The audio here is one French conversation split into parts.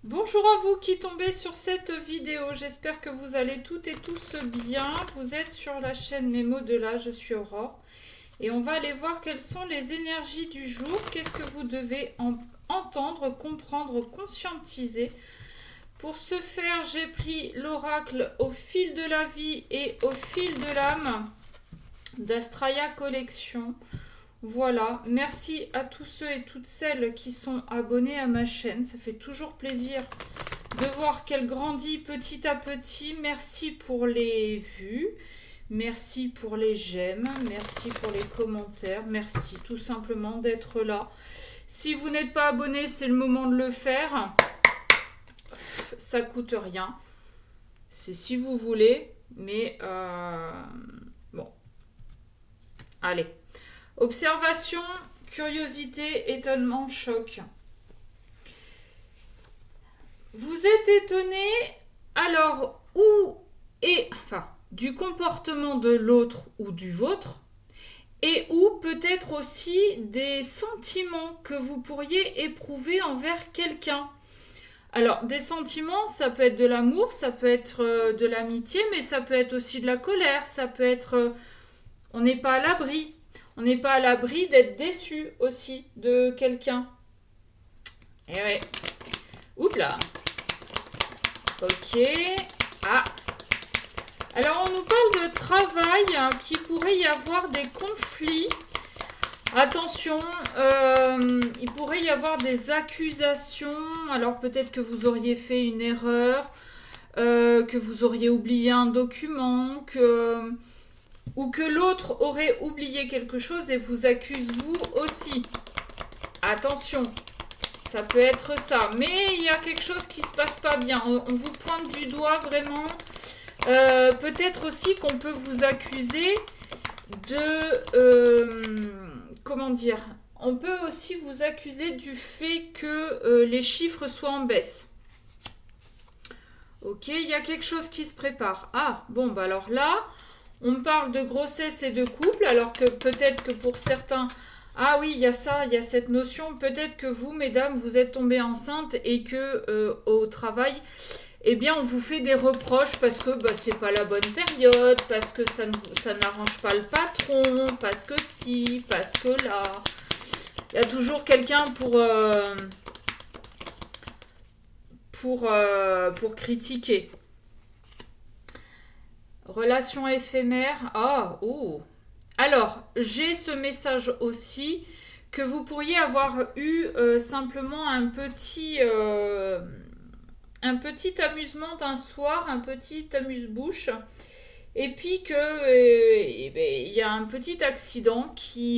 Bonjour à vous qui tombez sur cette vidéo, j'espère que vous allez toutes et tous bien. Vous êtes sur la chaîne Mémo de là, je suis Aurore. Et on va aller voir quelles sont les énergies du jour, qu'est-ce que vous devez entendre, comprendre, conscientiser. Pour ce faire, j'ai pris l'oracle au fil de la vie et au fil de l'âme d'Astraya Collection. Voilà, merci à tous ceux et toutes celles qui sont abonnés à ma chaîne. Ça fait toujours plaisir de voir qu'elle grandit petit à petit. Merci pour les vues, merci pour les j'aime, merci pour les commentaires, merci tout simplement d'être là. Si vous n'êtes pas abonné, c'est le moment de le faire. Ça coûte rien. C'est si vous voulez, mais bon. Allez. Observation, curiosité, étonnement, choc. Vous êtes étonné, alors, du comportement de l'autre ou du vôtre, et ou peut-être aussi des sentiments que vous pourriez éprouver envers quelqu'un. Alors, des sentiments, ça peut être de l'amour, ça peut être de l'amitié, mais ça peut être aussi de la colère, ça peut être... on n'est pas à l'abri. On n'est pas à l'abri d'être déçu aussi de quelqu'un. Eh ouais. Oups là. Ok. Ah. Alors, on nous parle de travail, qu'il pourrait y avoir des conflits. Attention, il pourrait y avoir des accusations. Alors, peut-être que vous auriez fait une erreur, que vous auriez oublié un document, ou que l'autre aurait oublié quelque chose et vous accuse vous aussi. Attention, ça peut être ça. Mais il y a quelque chose qui se passe pas bien. On vous pointe du doigt vraiment. Peut-être aussi qu'on peut vous accuser de... comment dire? On peut aussi vous accuser du fait que les chiffres soient en baisse. Ok, il y a quelque chose qui se prépare. Ah, bon, bah alors là... On me parle de grossesse et de couple, alors que peut-être que pour certains, ah oui, il y a ça, il y a cette notion, peut-être que vous, mesdames, vous êtes tombées enceintes et que au travail, eh bien, on vous fait des reproches parce que bah, c'est pas la bonne période, parce que ça n'arrange pas le patron, parce que si, parce que là. Il y a toujours quelqu'un pour critiquer. Relation éphémère. Ah, oh. Alors, j'ai ce message aussi que vous pourriez avoir eu simplement un petit amusement d'un soir, un petit amuse-bouche, et puis que il y a un petit accident il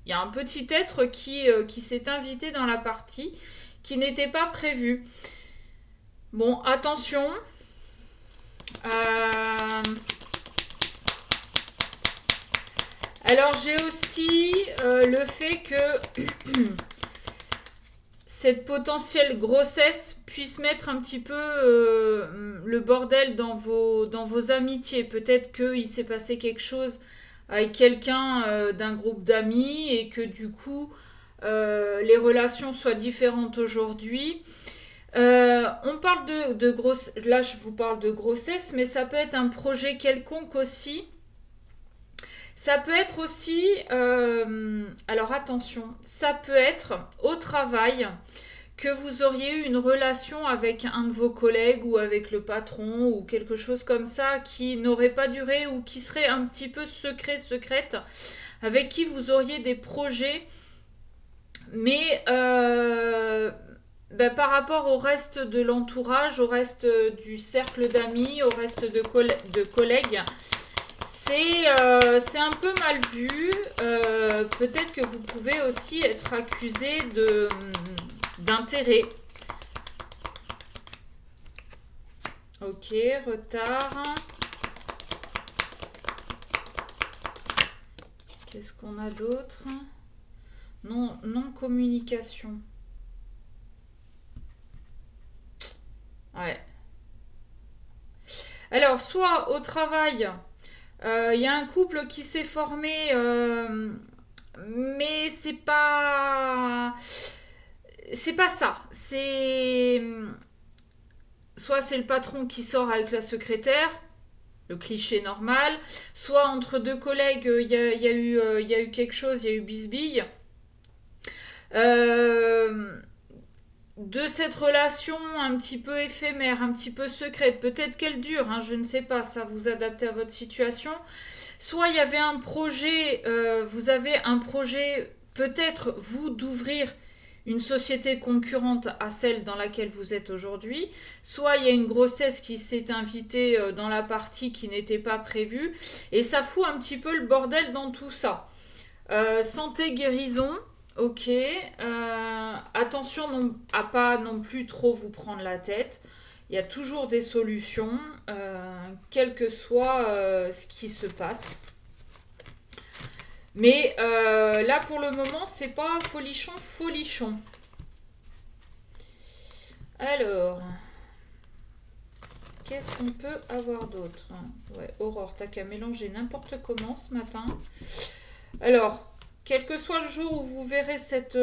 y a un petit être qui s'est invité dans la partie, qui n'était pas prévu. Bon, attention. Euh, Alors j'ai aussi le fait que cette potentielle grossesse puisse mettre un petit peu le bordel dans vos amitiés. Peut-être qu'il s'est passé quelque chose avec quelqu'un d'un groupe d'amis et que du coup les relations soient différentes aujourd'hui. On parle de grosse... Là, je vous parle de grossesse, mais ça peut être un projet quelconque aussi. Ça peut être aussi... alors attention, ça peut être au travail que vous auriez eu une relation avec un de vos collègues ou avec le patron ou quelque chose comme ça qui n'aurait pas duré ou qui serait un petit peu secrète, avec qui vous auriez des projets, mais par rapport au reste de l'entourage, au reste du cercle d'amis, au reste de collègues, c'est un peu mal vu. Peut-être que vous pouvez aussi être accusé d'intérêt. Ok, retard. Qu'est-ce qu'on a d'autre? Non communication. Ouais. Alors, soit au travail, il y a un couple qui s'est formé, mais c'est pas... c'est pas ça. C'est soit c'est le patron qui sort avec la secrétaire, le cliché normal, soit entre deux collègues, il y a eu quelque chose, il y a eu bisbille. Euh, de cette relation un petit peu éphémère, un petit peu secrète, peut-être qu'elle dure, hein, je ne sais pas, ça vous adaptez à votre situation. Soit il y avait un projet, vous avez un projet, peut-être vous, d'ouvrir une société concurrente à celle dans laquelle vous êtes aujourd'hui, soit il y a une grossesse qui s'est invitée dans la partie qui n'était pas prévue, et ça fout un petit peu le bordel dans tout ça. Santé, guérison, ok. Attention à pas non plus trop vous prendre la tête. Il y a toujours des solutions, quel que soit ce qui se passe. Mais là, pour le moment, c'est pas folichon, folichon. Alors, qu'est-ce qu'on peut avoir d'autre? Ouais, Aurore, t'as qu'à mélanger n'importe comment ce matin. Alors, quel que soit le jour où vous verrez cette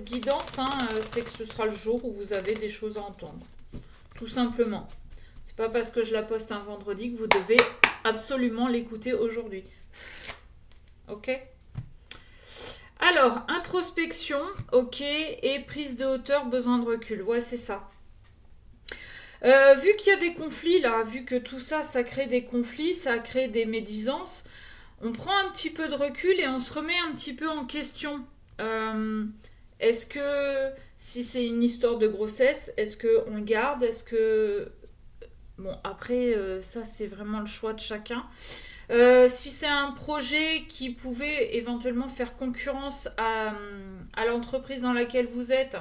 guidance, hein, c'est que ce sera le jour où vous avez des choses à entendre. Tout simplement. C'est pas parce que je la poste un vendredi que vous devez absolument l'écouter aujourd'hui. Ok? Alors, introspection, ok, et prise de hauteur, besoin de recul. Ouais, c'est ça. Vu qu'il y a des conflits là, vu que tout ça, ça crée des conflits, ça crée des médisances, on prend un petit peu de recul et on se remet un petit peu en question. Est-ce que, si c'est une histoire de grossesse, est-ce qu'on garde? Est-ce que... Bon, après, ça, c'est vraiment le choix de chacun. Si c'est un projet qui pouvait éventuellement faire concurrence à l'entreprise dans laquelle vous êtes,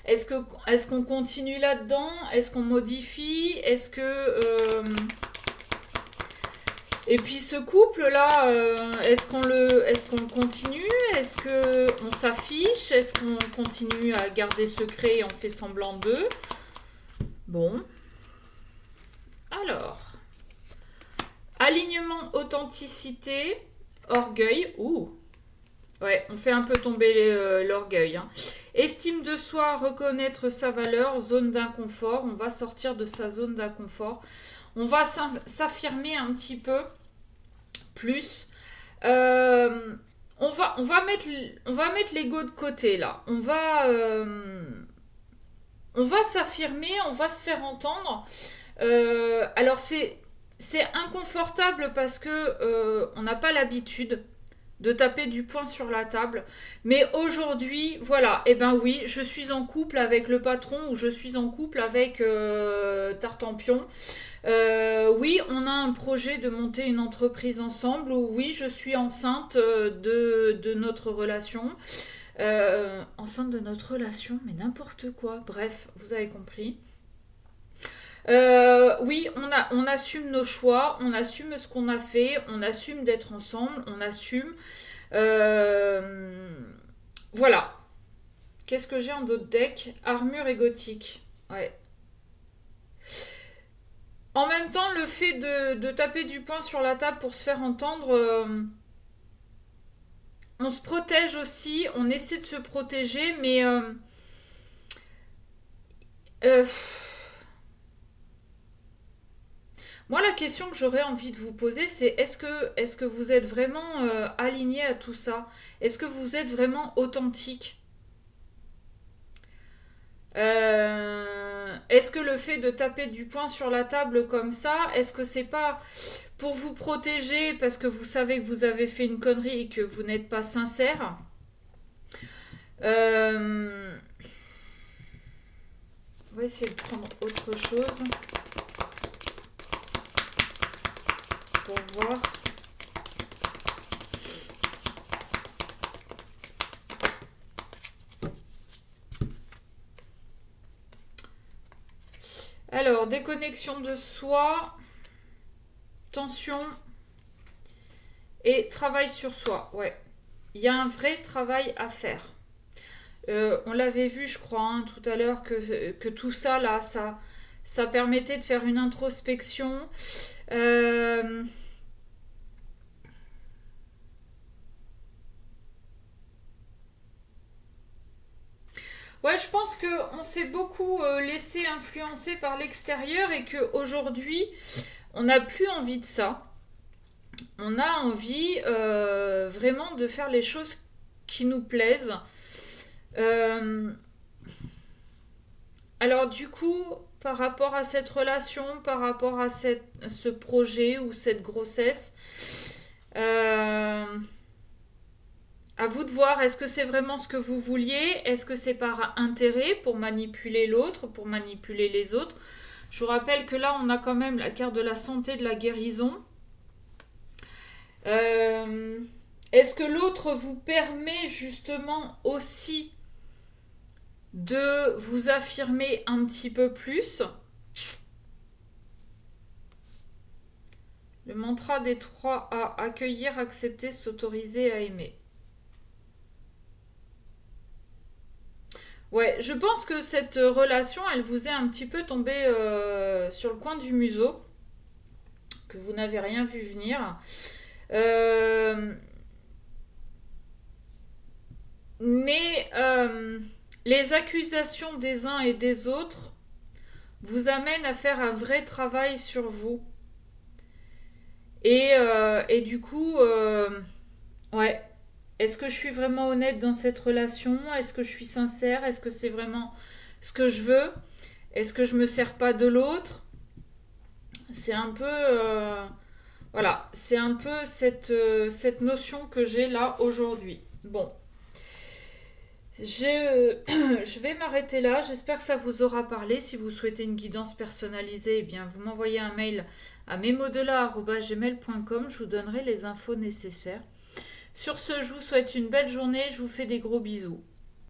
est-ce qu'on continue là-dedans? Est-ce qu'on modifie? Est-ce que... Et puis ce couple-là, est-ce qu'on continue? Est-ce qu'on s'affiche? Est-ce qu'on continue à garder secret et on fait semblant d'eux? Bon. Alors. Alignement, authenticité, orgueil. Ouh. Ouais, on fait un peu tomber l'orgueil. Hein. Estime de soi, reconnaître sa valeur, zone d'inconfort. On va sortir de sa zone d'inconfort. On va s'affirmer un petit peu plus. On va mettre l'ego de côté là. On va s'affirmer, on va se faire entendre. Alors c'est inconfortable parce que on n'a pas l'habitude de taper du poing sur la table. Mais aujourd'hui, voilà, et ben oui, je suis en couple avec le patron ou je suis en couple avec Tartampion. Oui, on a un projet de monter une entreprise ensemble. Ou oui, je suis enceinte de notre relation. Enceinte de notre relation, mais n'importe quoi. Bref, vous avez compris. Oui, on assume nos choix, on assume ce qu'on a fait, on assume d'être ensemble, on assume. Voilà. Qu'est-ce que j'ai en d'autres decks? Armure et gothique. Ouais. En même temps, le fait de taper du poing sur la table pour se faire entendre, on se protège aussi, on essaie de se protéger, mais euh, moi, la question que j'aurais envie de vous poser, c'est est-ce que vous êtes vraiment aligné à tout ça? Est-ce que vous êtes vraiment authentique? Est-ce que le fait de taper du poing sur la table comme ça, est-ce que c'est pas pour vous protéger parce que vous savez que vous avez fait une connerie et que vous n'êtes pas sincère? euh... On va essayer de prendre autre chose pour voir. Alors, déconnexion de soi, tension et travail sur soi. Ouais, il y a un vrai travail à faire. On l'avait vu, je crois, hein, tout à l'heure, que tout ça, là, ça permettait de faire une introspection. Euh, Ouais, je pense qu'on s'est beaucoup laissé influencer par l'extérieur et qu'aujourd'hui, on n'a plus envie de ça. On a envie vraiment de faire les choses qui nous plaisent. Euh, alors du coup, par rapport à cette relation, par rapport à ce projet ou cette grossesse, euh, à vous de voir, est-ce que c'est vraiment ce que vous vouliez? Est-ce que c'est par intérêt pour manipuler l'autre, pour manipuler les autres? Je vous rappelle que là, on a quand même la carte de la santé, de la guérison. Euh, Est-ce que l'autre vous permet justement aussi de vous affirmer un petit peu plus? Le mantra des 3 A, accueillir, accepter, s'autoriser à aimer. Ouais, je pense que cette relation, elle vous est un petit peu tombée sur le coin du museau, que vous n'avez rien vu venir. Euh, mais les accusations des uns et des autres vous amènent à faire un vrai travail sur vous. Et du coup, ouais, est-ce que je suis vraiment honnête dans cette relation? Est-ce que je suis sincère? Est-ce que c'est vraiment ce que je veux? Est-ce que je me sers pas de l'autre? C'est un peu... voilà, c'est un peu cette notion que j'ai là aujourd'hui. Bon, je vais m'arrêter là. J'espère que ça vous aura parlé. Si vous souhaitez une guidance personnalisée, eh bien, vous m'envoyez un mail à memodelà@gmail.com. Je vous donnerai les infos nécessaires. Sur ce, je vous souhaite une belle journée. Je vous fais des gros bisous.